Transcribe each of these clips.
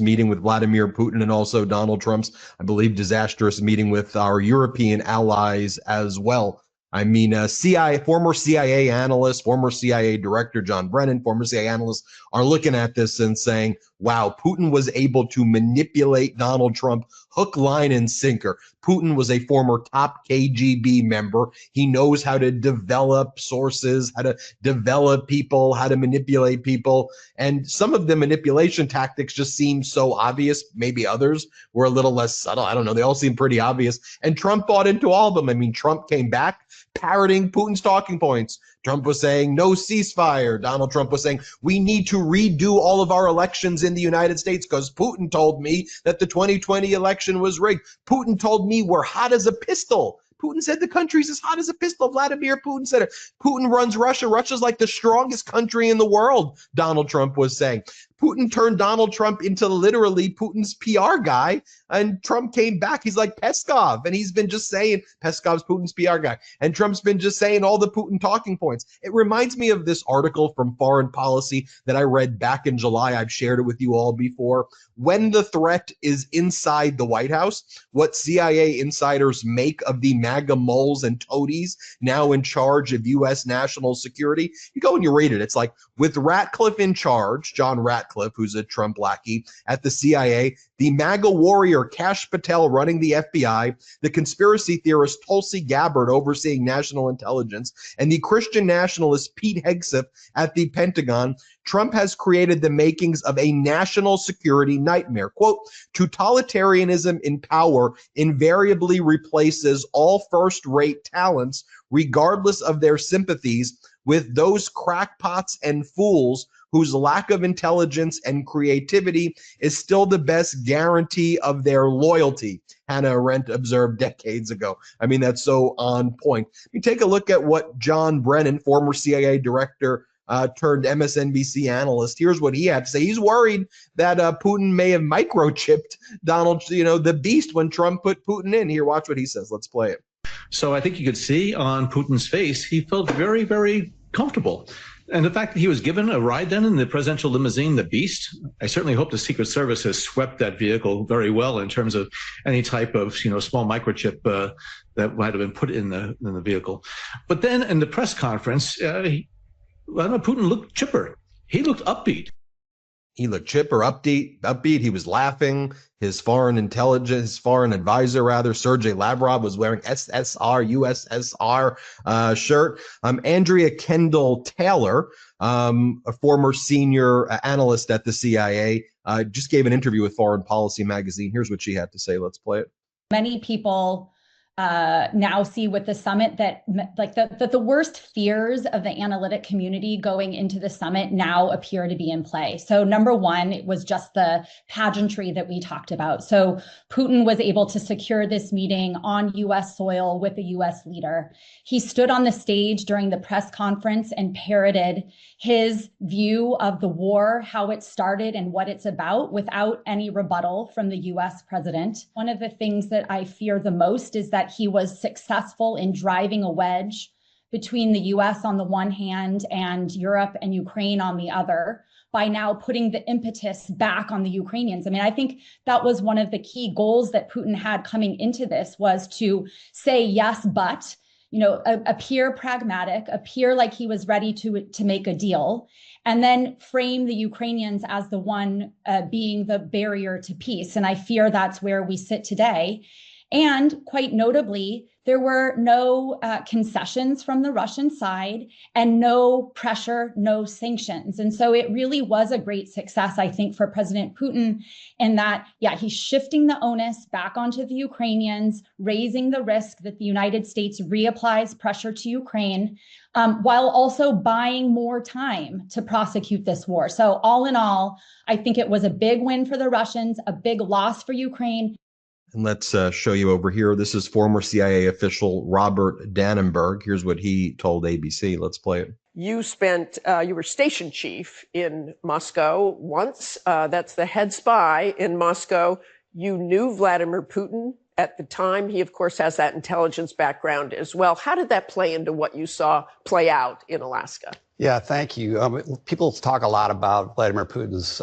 meeting with Vladimir Putin and also Donald Trump's, I believe, disastrous meeting with our European allies as well. I mean, former CIA analyst, former CIA director John Brennan, former CIA analysts are looking at this and saying, wow, Putin was able to manipulate Donald Trump hook, line, and sinker. Putin was a former top KGB member. He knows how to develop sources, how to develop people, how to manipulate people. And some of the manipulation tactics just seem so obvious. Maybe others were a little less subtle. I don't know. They all seem pretty obvious. And Trump bought into all of them. I mean, Trump came back parroting Putin's talking points. Trump was saying no ceasefire. Donald Trump was saying we need to redo all of our elections in the United States because Putin told me that the 2020 election was rigged. Putin told me we're hot as a pistol. Putin said the country's as hot as a pistol. Vladimir Putin said it. Putin runs Russia. Russia's like the strongest country in the world, Donald Trump was saying. Putin turned Donald Trump into literally Putin's PR guy, and Trump came back. He's like Peskov, and he's been just saying, Peskov's Putin's PR guy, and Trump's been just saying all the Putin talking points. It reminds me of this article from Foreign Policy that I read back in July. I've shared it with you all before. When the threat is inside the White House, what CIA insiders make of the MAGA moles and toadies now in charge of U.S. national security. You go and you read it. It's like, with Ratcliffe in charge, John Ratcliffe, who's a Trump lackey at the CIA, the MAGA warrior Kash Patel running the FBI, the conspiracy theorist Tulsi Gabbard overseeing national intelligence, and the Christian nationalist Pete Hegseth at the Pentagon, Trump has created the makings of a national security nightmare. Quote, totalitarianism in power invariably replaces all first-rate talents, regardless of their sympathies, with those crackpots and fools whose lack of intelligence and creativity is still the best guarantee of their loyalty, Hannah Arendt observed decades ago. I mean, that's so on point. You take a look at what John Brennan, former CIA director, turned MSNBC analyst, here's what he had to say. He's worried that Putin may have microchipped Donald, the beast, when Trump put Putin in. Here, watch what he says. Let's play it. So I think you could see on Putin's face, he felt very, very comfortable. And the fact that he was given a ride then in the presidential limousine, the Beast, I certainly hope the Secret Service has swept that vehicle very well in terms of any type of, small microchip that might have been put in the vehicle. But then in the press conference, Putin looked chipper. He looked upbeat. He looked chipper, upbeat. He was laughing. His foreign advisor, Sergei Lavrov, was wearing USSR shirt. Andrea Kendall Taylor, a former senior analyst at the CIA, just gave an interview with Foreign Policy magazine. Here's what she had to say. Let's play it. Many people now see with the summit that the worst fears of the analytic community going into the summit now appear to be in play. So number one, it was just the pageantry that we talked about. So Putin was able to secure this meeting on US soil with a US leader. He stood on the stage during the press conference and parroted his view of the war, how it started and what it's about, without any rebuttal from the US president. One of the things that I fear the most is that he was successful in driving a wedge between the US on the one hand and Europe and Ukraine on the other, by now putting the impetus back on the Ukrainians. I mean, I think that was one of the key goals that Putin had coming into this, was to say yes, but appear pragmatic, appear like he was ready to make a deal, and then frame the Ukrainians as the one being the barrier to peace. And I fear that's where we sit today. And quite notably, there were no concessions from the Russian side and no pressure, no sanctions. And so it really was a great success, I think, for President Putin, in that, he's shifting the onus back onto the Ukrainians, raising the risk that the United States reapplies pressure to Ukraine, while also buying more time to prosecute this war. So all in all, I think it was a big win for the Russians, a big loss for Ukraine. And let's show you over here. This is former CIA official Robert Dannenberg. Here's what he told ABC. Let's play it. You were station chief in Moscow once. That's the head spy in Moscow. You knew Vladimir Putin at the time. He, of course, has that intelligence background as well. How did that play into what you saw play out in Alaska? Yeah, thank you. People talk a lot about Vladimir Putin's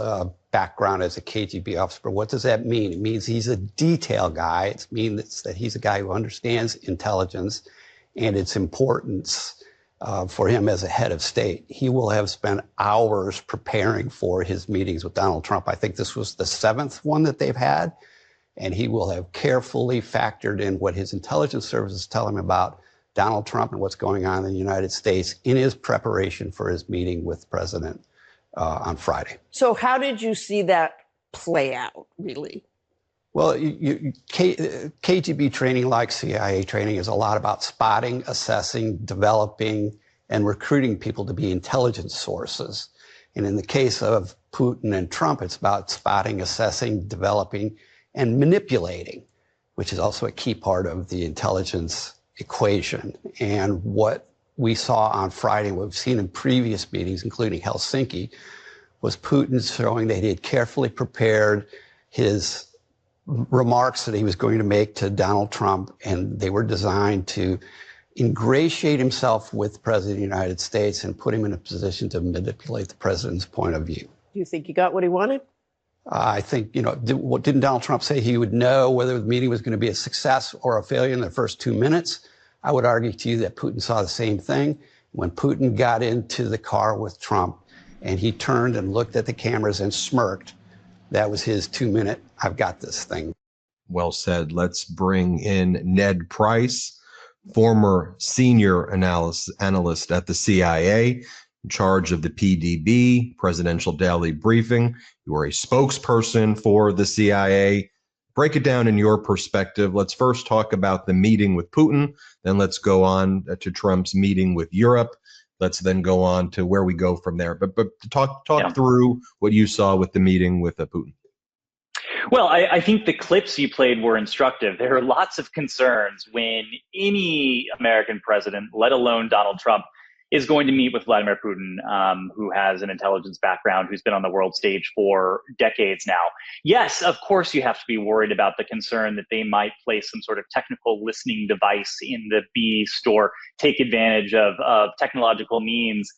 background as a KGB officer. But what does that mean? It means he's a detail guy. It means that he's a guy who understands intelligence and its importance for him as a head of state. He will have spent hours preparing for his meetings with Donald Trump. I think this was the 7th one that they've had, and he will have carefully factored in what his intelligence services tell him about Donald Trump and what's going on in the United States in his preparation for his meeting with the president on Friday. So how did you see that play out, really? Well, KGB training, like CIA training, is a lot about spotting, assessing, developing, and recruiting people to be intelligence sources. And in the case of Putin and Trump, it's about spotting, assessing, developing, and manipulating, which is also a key part of the intelligence equation. And what we saw on Friday, what we've seen in previous meetings, including Helsinki, was Putin showing that he had carefully prepared his remarks that he was going to make to Donald Trump, and they were designed to ingratiate himself with the President of the United States and put him in a position to manipulate the president's point of view. Do you think he got what he wanted? I think, didn't Donald Trump say he would know whether the meeting was going to be a success or a failure in the first 2 minutes? I would argue to you that Putin saw the same thing. When Putin got into the car with Trump and he turned and looked at the cameras and smirked, that was his 2-minute, I've got this thing. Well said. Let's bring in Ned Price, former senior analyst at the CIA, in charge of the PDB, Presidential Daily Briefing. You are a spokesperson for the CIA. Break it down in your perspective. Let's first talk about the meeting with Putin. Then let's go on to Trump's meeting with Europe. Let's then go on to where we go from there. But talk through what you saw with the meeting with Putin. Well, I think the clips you played were instructive. There are lots of concerns when any American president, let alone Donald Trump, is going to meet with Vladimir Putin, who has an intelligence background, who's been on the world stage for decades now. Yes, of course, you have to be worried about the concern that they might place some sort of technical listening device in the beast or take advantage of technological means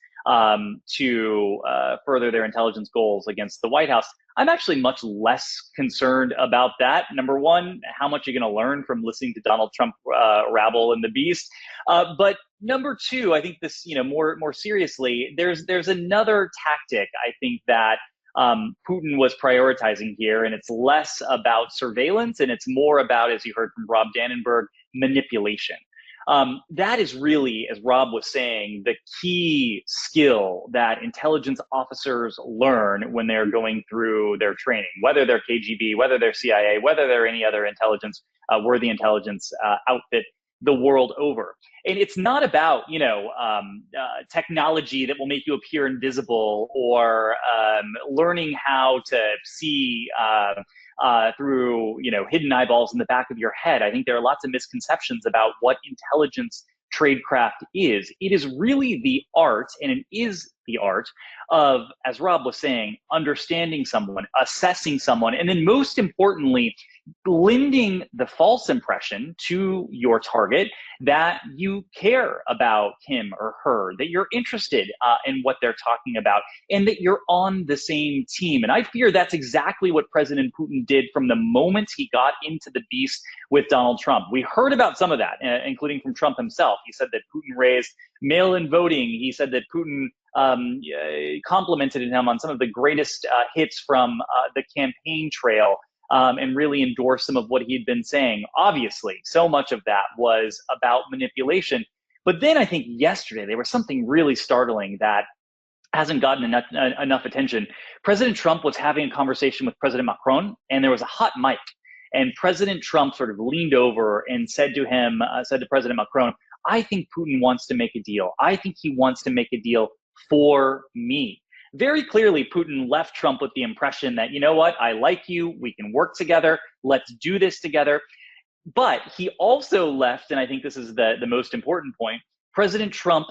to further their intelligence goals against the White House. I'm actually much less concerned about that. Number one, how much are you going to learn from listening to Donald Trump rabble and the beast? But number two, I think this, more seriously, there's another tactic I think that Putin was prioritizing here, and it's less about surveillance and it's more about, as you heard from Rob Dannenberg, manipulation. That is really, as Rob was saying, the key skill that intelligence officers learn when they're going through their training, whether they're KGB, whether they're CIA, whether they're any other intelligence, worthy intelligence outfit the world over. And it's not about, technology that will make you appear invisible or learning how to see through, hidden eyeballs in the back of your head. I think there are lots of misconceptions about what intelligence tradecraft is. It is really the art, and it is the art of, as Rob was saying, understanding someone, assessing someone, and then most importantly, lending the false impression to your target that you care about him or her, that you're interested in what they're talking about, and that you're on the same team. And I fear that's exactly what President Putin did from the moment he got into the beast with Donald Trump. We heard about some of that, including from Trump himself. He said that Putin raised mail-in voting. He said that Putin complimented him on some of the greatest hits from the campaign trail, and really endorsed some of what he'd been saying. Obviously, so much of that was about manipulation. But then I think yesterday there was something really startling that hasn't gotten enough attention. President Trump was having a conversation with President Macron, and there was a hot mic. And President Trump sort of leaned over and said to President Macron, "I think Putin wants to make a deal. I think he wants to make a deal for me." Very clearly, Putin left Trump with the impression that, you know what, I like you, we can work together, let's do this together. But he also left, and I think this is the most important point, President Trump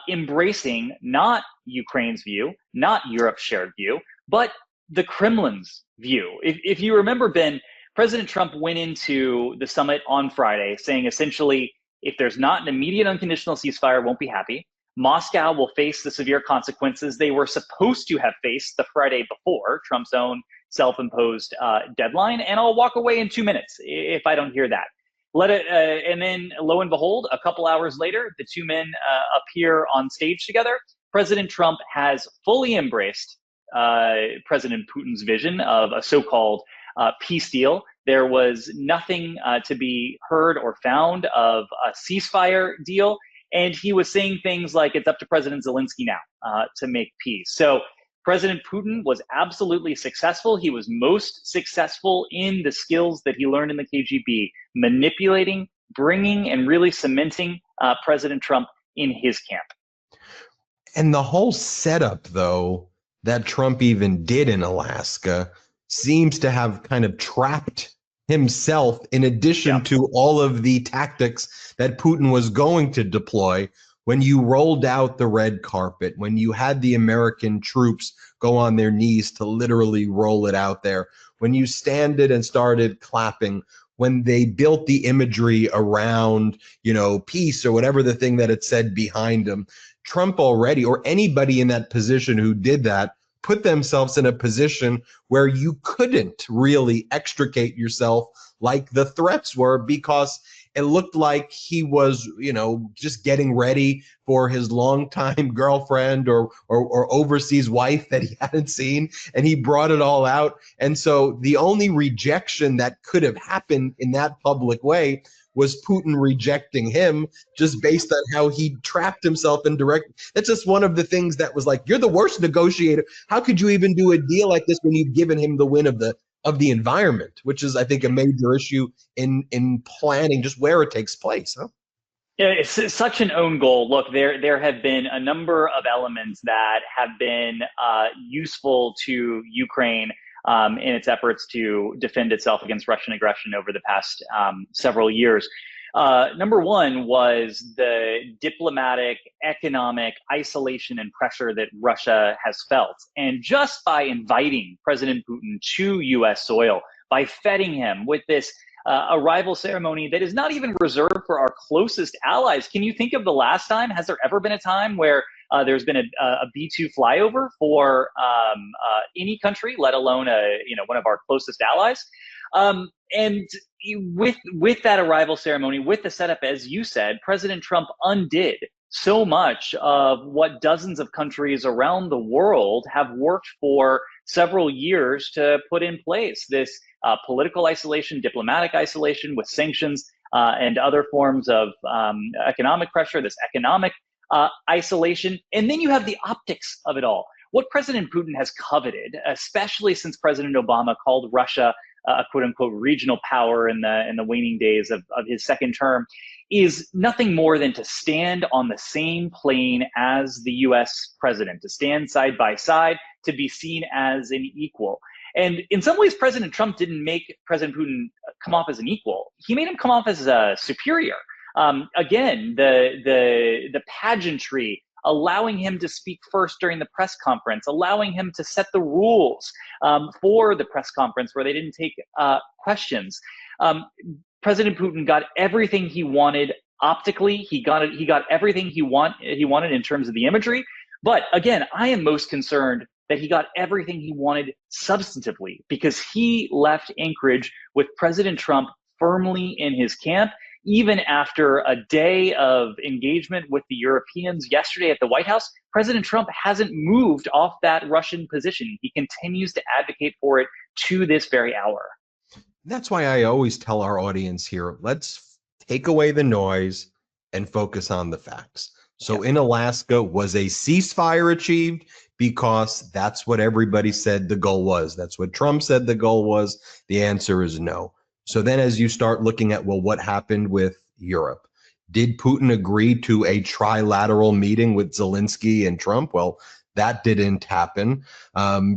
embracing not Ukraine's view, not Europe's shared view, but the Kremlin's view. If you remember, Ben, President Trump went into the summit on Friday saying essentially, if there's not an immediate unconditional ceasefire, won't be happy. Moscow will face the severe consequences they were supposed to have faced the Friday before, Trump's own self-imposed deadline, and I'll walk away in 2 minutes if I don't hear that. And then lo and behold, a couple hours later, the two men appear on stage together. President Trump has fully embraced President Putin's vision of a so-called peace deal. There was nothing to be heard or found of a ceasefire deal. And he was saying things like it's up to President Zelensky now to make peace. So President Putin was absolutely successful. He was most successful in the skills that he learned in the KGB, manipulating, bringing, and really cementing President Trump in his camp. And the whole setup, though, that Trump even did in Alaska seems to have kind of trapped himself, in addition to all of the tactics that Putin was going to deploy. When you rolled out the red carpet, when you had the American troops go on their knees to literally roll it out there, when you standed and started clapping, when they built the imagery around, peace or whatever the thing that it said behind him, Trump already, or anybody in that position who did that, put themselves in a position where you couldn't really extricate yourself like the threats were, because it looked like he was, just getting ready for his longtime girlfriend or overseas wife that he hadn't seen, and he brought it all out. And so the only rejection that could have happened in that public way was Putin rejecting him, just based on how he trapped himself in direct. That's just one of the things that was like, you're the worst negotiator. How could you even do a deal like this when you've given him the win of the environment, which is, I think, a major issue in planning just where it takes place, huh? Yeah, it's such an own goal. Look, there have been a number of elements that have been useful to Ukraine in its efforts to defend itself against Russian aggression over the past several years. Number one was the diplomatic, economic isolation and pressure that Russia has felt. And just by inviting President Putin to U.S. soil, by feting him with this arrival ceremony that is not even reserved for our closest allies. Can you think of the last time? Has there ever been a time where there's been a B-2 flyover for any country, let alone one of our closest allies? And with that arrival ceremony, with the setup, as you said, President Trump undid so much of what dozens of countries around the world have worked for several years to put in place. This political isolation, diplomatic isolation with sanctions and other forms of economic pressure, this economic isolation. And then you have the optics of it all. What President Putin has coveted, especially since President Obama called Russia a quote unquote regional power in the waning days of his second term, is nothing more than to stand on the same plane as the US president, to stand side by side, to be seen as an equal. And in some ways, President Trump didn't make President Putin come off as an equal. He made him come off as a superior. Again, the pageantry, allowing him to speak first during the press conference, allowing him to set the rules for the press conference where they didn't take questions. President Putin got everything he wanted optically. He got everything he wanted in terms of the imagery. But again, I am most concerned that he got everything he wanted substantively, because he left Anchorage with President Trump firmly in his camp. Even after a day of engagement with the Europeans yesterday at the White House, President Trump hasn't moved off that Russian position. He continues to advocate for it to this very hour. That's why I always tell our audience here, let's take away the noise and focus on the facts. So in Alaska, was a ceasefire achieved? Because that's what everybody said the goal was. That's what Trump said the goal was. The answer is no. So then as you start looking at, well, what happened with Europe? Did Putin agree to a trilateral meeting with Zelensky and Trump? Well, that didn't happen.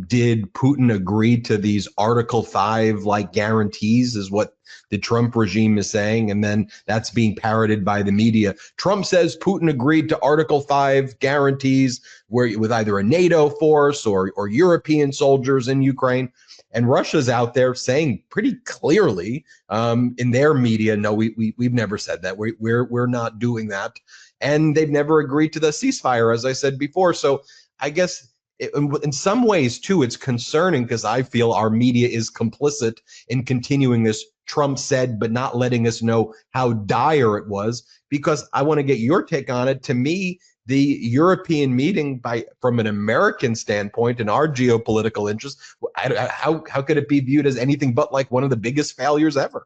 Did Putin agree to these Article 5 like guarantees, is what the Trump regime is saying, and then that's being parroted by the media. Trump says Putin agreed to Article 5 guarantees where with either a NATO force or European soldiers in Ukraine. And Russia's out there saying pretty clearly in their media, no, we've never said that. We're not doing that. and they've never agreed to the ceasefire, as I said before. So I guess in some ways, too, it's concerning because I feel our media is complicit in continuing this Trump said, but not letting us know how dire it was, because I want to get your take on it. To me, the European meeting, from an American standpoint and our geopolitical interests, how could it be viewed as anything but like one of the biggest failures ever?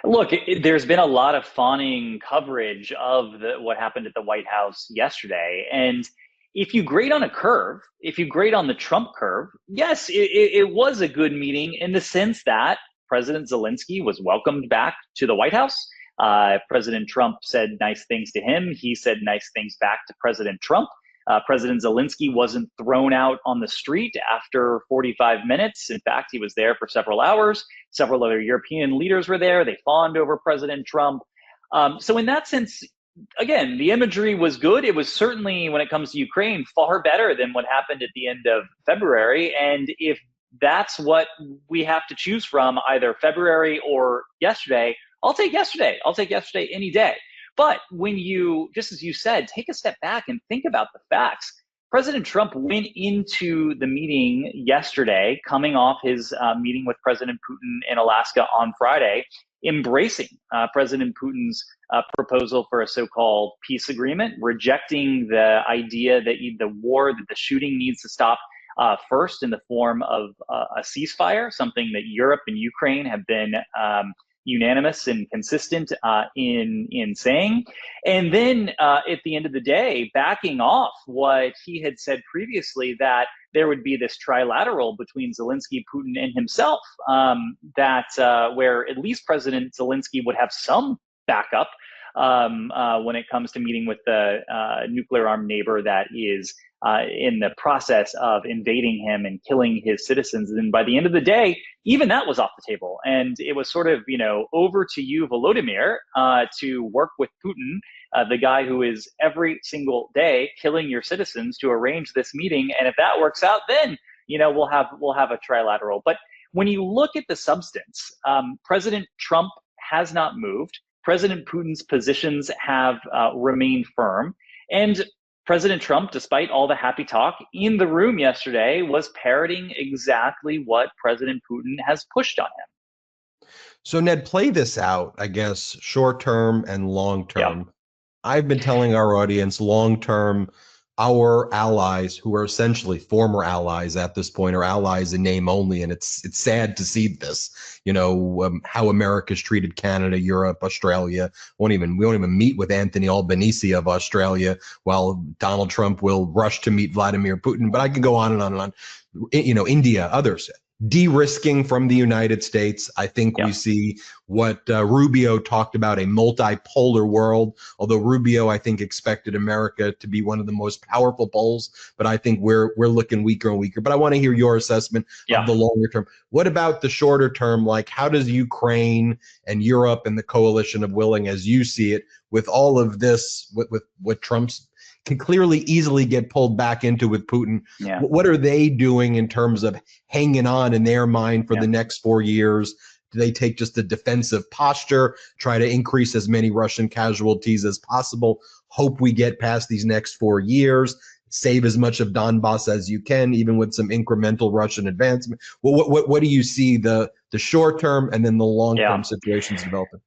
Look, there's been a lot of fawning coverage of what happened at the White House yesterday. And if you grade on a curve, if you grade on the Trump curve, yes, it was a good meeting in the sense that President Zelensky was welcomed back to the White House. President Trump said nice things to him. He said nice things back to President Trump. President Zelensky wasn't thrown out on the street after 45 minutes. In fact, he was there for several hours. Several other European leaders were there. They fawned over President Trump. So in that sense, again, the imagery was good. It was certainly, when it comes to Ukraine, far better than what happened at the end of February. And if that's what we have to choose from, either February or yesterday, I'll take yesterday. I'll take yesterday any day. But when you, just as you said, take a step back and think about the facts, President Trump went into the meeting yesterday, coming off his meeting with President Putin in Alaska on Friday, embracing President Putin's proposal for a so-called peace agreement, rejecting the idea that the shooting needs to stop first in the form of a ceasefire, something that Europe and Ukraine have been unanimous and consistent in saying. And then at the end of the day, backing off what he had said previously, that there would be this trilateral between Zelensky, Putin, and himself, where at least President Zelensky would have some backup when it comes to meeting with the nuclear-armed neighbor that is in the process of invading him and killing his citizens. And by the end of the day, even that was off the table. And it was sort of, over to you, Volodymyr, to work with Putin, the guy who is every single day killing your citizens, to arrange this meeting. And if that works out, then, we'll have a trilateral. But when you look at the substance, President Trump has not moved. President Putin's positions have remained firm. And President Trump, despite all the happy talk in the room yesterday, was parroting exactly what President Putin has pushed on him. So, Ned, play this out, I guess, short term and long term. Yep. I've been telling our audience long term, our allies, who are essentially former allies at this point, are allies in name only. And it's sad to see this, how America's treated Canada, Europe, Australia. We won't even meet with Anthony Albanese of Australia, while Donald Trump will rush to meet Vladimir Putin. But I can go on and on and on. India, others. De-risking from the United States. I think we see what Rubio talked about, a multipolar world. Although Rubio, I think, expected America to be one of the most powerful poles, but I think we're looking weaker and weaker. But I want to hear your assessment of the longer term. What about the shorter term? Like, how does Ukraine and Europe and the coalition of willing, as you see it, with all of this, with what Trump's can clearly easily get pulled back into with Putin. Yeah. What are they doing in terms of hanging on in their mind for the next 4 years? Do they take just a defensive posture, try to increase as many Russian casualties as possible, hope we get past these next 4 years, save as much of Donbass as you can, even with some incremental Russian advancement? What do you see the short term and then the long term situations developing?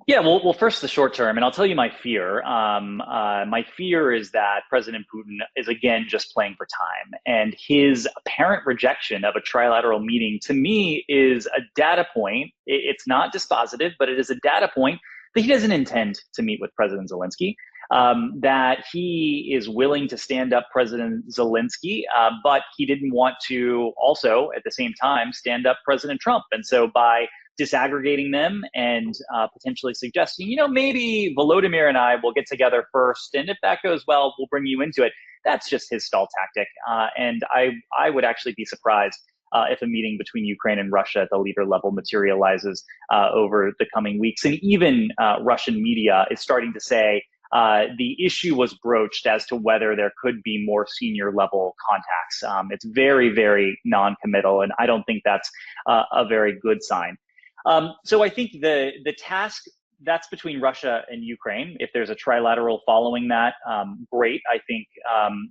Yeah, well, first the short term, and I'll tell you my fear. My fear is that President Putin is again just playing for time, and his apparent rejection of a trilateral meeting, to me, is a data point. It's not dispositive, but it is a data point that he doesn't intend to meet with President Zelensky. That he is willing to stand up President Zelensky, but he didn't want to also, at the same time, stand up President Trump. And so by disaggregating them and potentially suggesting, maybe Volodymyr and I will get together first, and if that goes well, we'll bring you into it. That's just his stall tactic. And I would actually be surprised if a meeting between Ukraine and Russia at the leader level materializes over the coming weeks. And even Russian media is starting to say the issue was broached as to whether there could be more senior level contacts. It's very, very non-committal, and I don't think that's a very good sign. So I think the task That's between Russia and Ukraine. If there's a trilateral following that, great. I think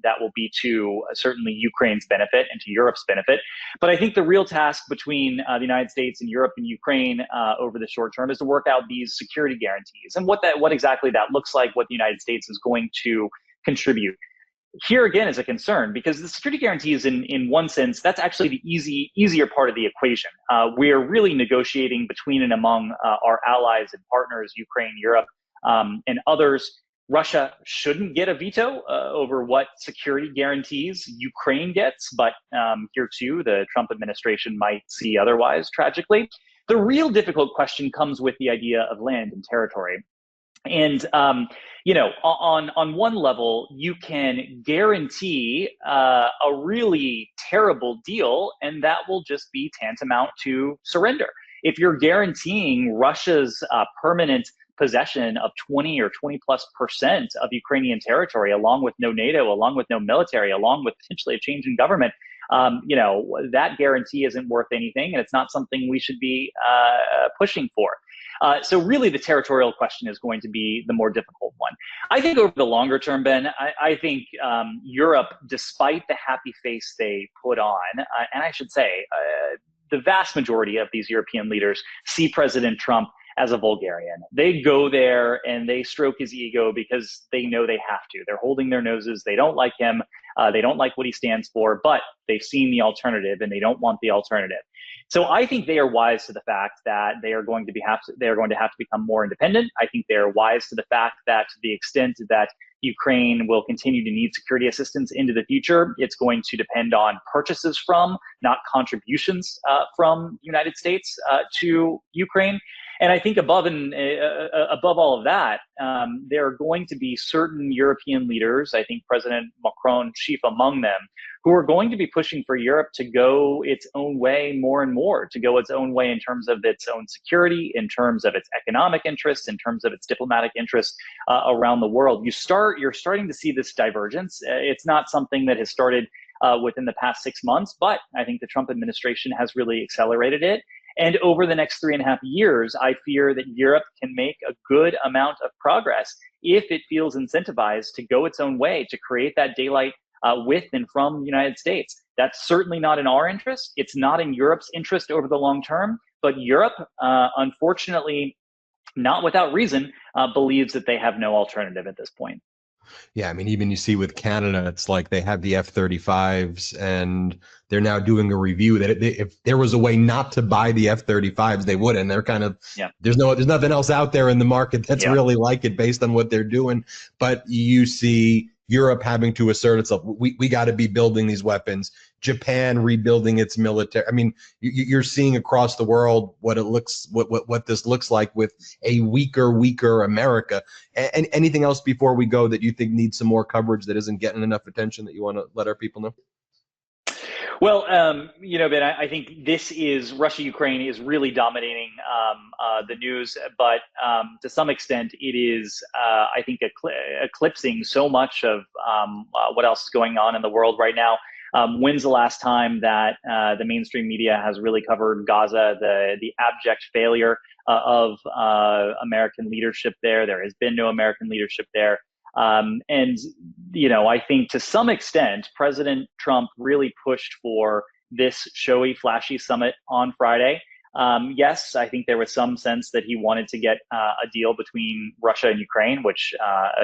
that will be to certainly Ukraine's benefit and to Europe's benefit. But I think the real task between the United States and Europe and Ukraine over the short term is to work out these security guarantees and what exactly that looks like, what the United States is going to contribute. Here again is a concern because the security guarantees, in one sense, that's actually the easier part of the equation. We are really negotiating between and among our allies and partners, Ukraine, Europe, and others. Russia shouldn't get a veto over what security guarantees Ukraine gets, but here too, the Trump administration might see otherwise, tragically. The real difficult question comes with the idea of land and territory. And, on one level, you can guarantee a really terrible deal, and that will just be tantamount to surrender. If you're guaranteeing Russia's permanent possession of 20 or 20+% of Ukrainian territory, along with no NATO, along with no military, along with potentially a change in government, that guarantee isn't worth anything, and it's not something we should be pushing for. So really the territorial question is going to be the more difficult one. I think over the longer term, Ben, I think Europe, despite the happy face they put on, and I should say the vast majority of these European leaders see President Trump as a vulgarian. They go there and they stroke his ego because they know they have to. They're holding their noses. They don't like him. They don't like what he stands for, but they've seen the alternative and they don't want the alternative. So I think they are wise to the fact that they are going to have to become more independent. I think they are wise to the fact that to the extent that Ukraine will continue to need security assistance into the future, it's going to depend on purchases from, not contributions from the United States to Ukraine. And I think above all of that, there are going to be certain European leaders, I think President Macron chief among them, who are going to be pushing for Europe to go its own way more and more, to go its own way in terms of its own security, in terms of its economic interests, in terms of its diplomatic interests around the world. You're starting to see this divergence. It's not something that has started within the past 6 months, but I think the Trump administration has really accelerated it. And over the next 3.5 years, I fear that Europe can make a good amount of progress if it feels incentivized to go its own way, to create that daylight with and from the United States. That's certainly not in our interest. It's not in Europe's interest over the long term. But Europe, unfortunately, not without reason, believes that they have no alternative at this point. Yeah, I mean, even you see with Canada, it's like they have the F-35s and they're now doing a review that if there was a way not to buy the F-35s, they would. And they're kind of, there's nothing else out there in the market that's really like it based on what they're doing. But you see Europe having to assert itself. We got to be building these weapons. Japan rebuilding its military. I mean, you're seeing across the world what this looks like with a weaker America. And anything else before we go that you think needs some more coverage that isn't getting enough attention that you want to let our people know? Well, Ben, I think Russia-Ukraine is really dominating the news, but to some extent it is, I think, eclipsing so much of what else is going on in the world right now. When's the last time that the mainstream media has really covered Gaza, the abject failure of American leadership there? There has been no American leadership there. And, I think to some extent, President Trump really pushed for this showy, flashy summit on Friday. Yes, I think there was some sense that he wanted to get a deal between Russia and Ukraine, which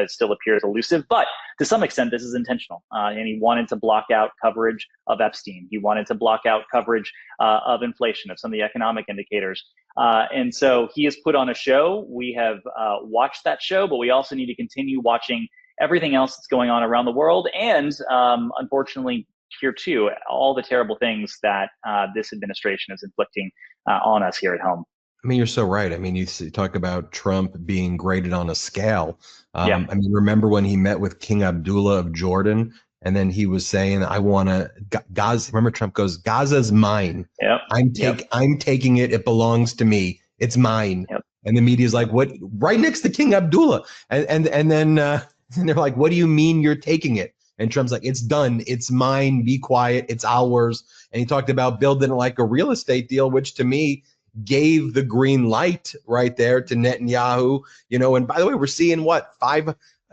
still appears elusive. But to some extent, this is intentional. And he wanted to block out coverage of Epstein. He wanted to block out coverage of inflation, of some of the economic indicators. And so he has put on a show. We have watched that show, but we also need to continue watching everything else that's going on around the world. And unfortunately, here too, all the terrible things that this administration is inflicting on us here at home. I mean, you're so right. I mean, you talk about Trump being graded on a scale. I mean, remember when he met with King Abdullah of Jordan, and then he was saying, "I want to Gaza." Remember, Trump goes, "Gaza's mine. Yep. I'm taking it. It belongs to me. It's mine." Yep. And the media's like, "What?" Right next to King Abdullah, and then they're like, "What do you mean you're taking it?" And Trump's like, "It's done. It's mine. Be quiet. It's ours." And he talked about building it like a real estate deal, which to me, gave the green light right there to Netanyahu, and by the way, we're seeing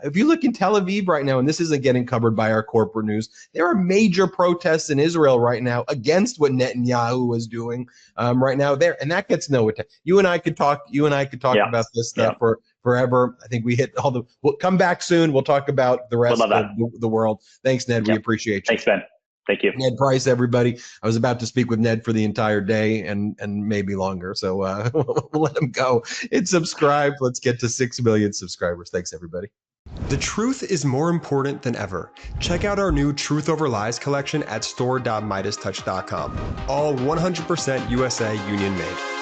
if you look in Tel Aviv right now, and this isn't getting covered by our corporate news, there are major protests in Israel right now against what Netanyahu was doing right now there, and that gets no attention. You and I could talk about this stuff for forever. I think we hit we'll come back soon. We'll talk about the rest of the world. Thanks, Ned. We appreciate you. Thanks, Ben. Thank you. Ned Price, everybody. I was about to speak with Ned for the entire day and maybe longer. So we'll let him go. Hit subscribe. Let's get to 6 million subscribers. Thanks, everybody. The truth is more important than ever. Check out our new Truth Over Lies collection at store.MeidasTouch.com. All 100% USA union made.